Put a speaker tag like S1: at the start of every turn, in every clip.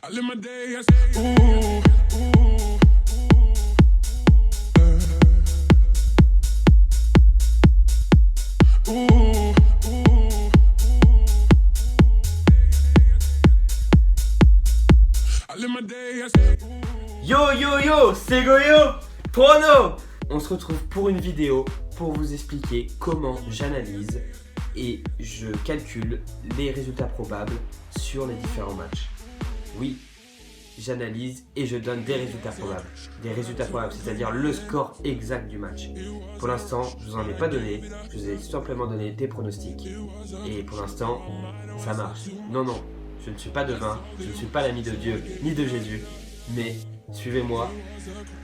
S1: I live my day, I say, ooh, ooh, ooh, ooh, ooh. I live my day, I say, ooh.
S2: Yo yo yo, c'est Goyo Prono. On se retrouve pour une vidéo pour vous expliquer comment j'analyse et je calcule les résultats probables sur les différents matchs. Oui, j'analyse et je donne des résultats probables. Des résultats probables, c'est-à-dire le score exact du match. Pour l'instant, je vous en ai pas donné, je vous ai simplement donné des pronostics. Et pour l'instant, ça marche. Non, je ne suis pas devin, je ne suis pas l'ami de Dieu, ni de Jésus, mais suivez-moi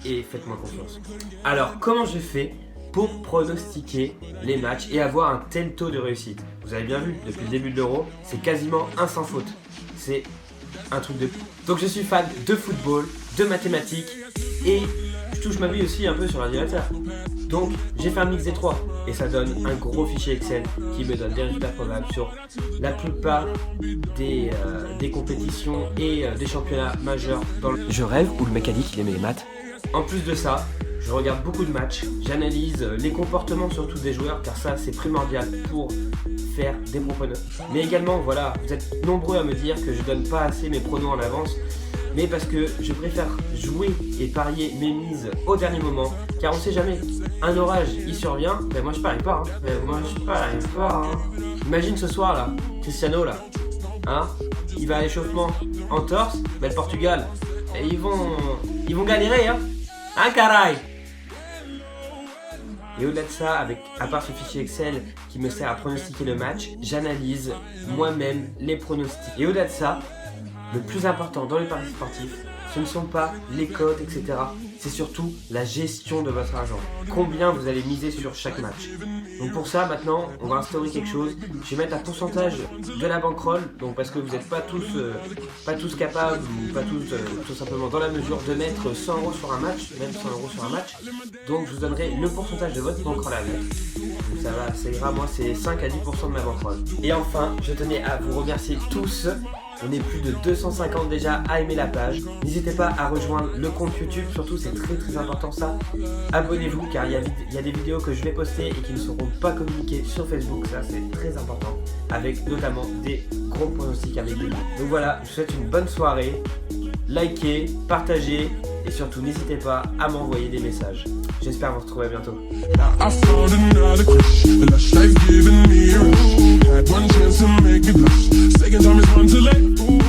S2: et faites-moi confiance. Alors, comment je fais pour pronostiquer les matchs et avoir un tel taux de réussite? Vous avez bien vu, depuis le début de l'Euro, c'est quasiment un sans faute. C'est un truc de... Donc je suis fan de football, de mathématiques et je touche ma vie aussi un peu sur l'ordinateur. Donc j'ai fait un mix des trois et ça donne un gros fichier Excel qui me donne des résultats probables sur la plupart des compétitions et des championnats majeurs dans le... Je rêve ou le mec a dit qu'il aimait les maths. En plus de ça, je regarde beaucoup de matchs, j'analyse les comportements surtout des joueurs car ça c'est primordial pour faire des bons pronos. Mais également voilà, vous êtes nombreux à me dire que je donne pas assez mes pronos en avance, mais parce que je préfère jouer et parier mes mises au dernier moment car on sait jamais, un orage il survient, ben moi je parie pas, Imagine ce soir là, Cristiano là, hein, il va à l'échauffement en torse, ben le Portugal, et ils vont galérer hein caray. Et au-delà de ça, à part ce fichier Excel qui me sert à pronostiquer le match, j'analyse moi-même les pronostics. Et au-delà de ça, le plus important dans les paris sportifs, ce ne sont pas les cotes, etc. C'est surtout la gestion de votre argent. Combien vous allez miser sur chaque match. Donc pour ça, maintenant, on va instaurer quelque chose. Je vais mettre un pourcentage de la bankroll, donc parce que vous n'êtes pas tous capables ou pas tous tout simplement dans la mesure de mettre 100 € sur un match, même 100 € sur un match. Donc je vous donnerai le pourcentage de votre bankroll à mettre. Donc ça ira, moi c'est 5 à 10% de ma bankroll. Et enfin, je tenais à vous remercier tous. On est plus de 250 déjà à aimer la page. N'hésitez pas à rejoindre le compte YouTube, surtout c'est très important ça. Abonnez-vous car il y a des vidéos que je vais poster et qui ne seront pas communiquées sur Facebook, ça c'est très important. Avec notamment des gros pronostics avec des liens. Donc voilà, je vous souhaite une bonne soirée. Likez, partagez et surtout n'hésitez pas à m'envoyer des messages. J'espère vous retrouver bientôt.
S1: I found another crush, a lush life giving me a rush. Had one chance to make me blush. Second time is one too late. Ooh.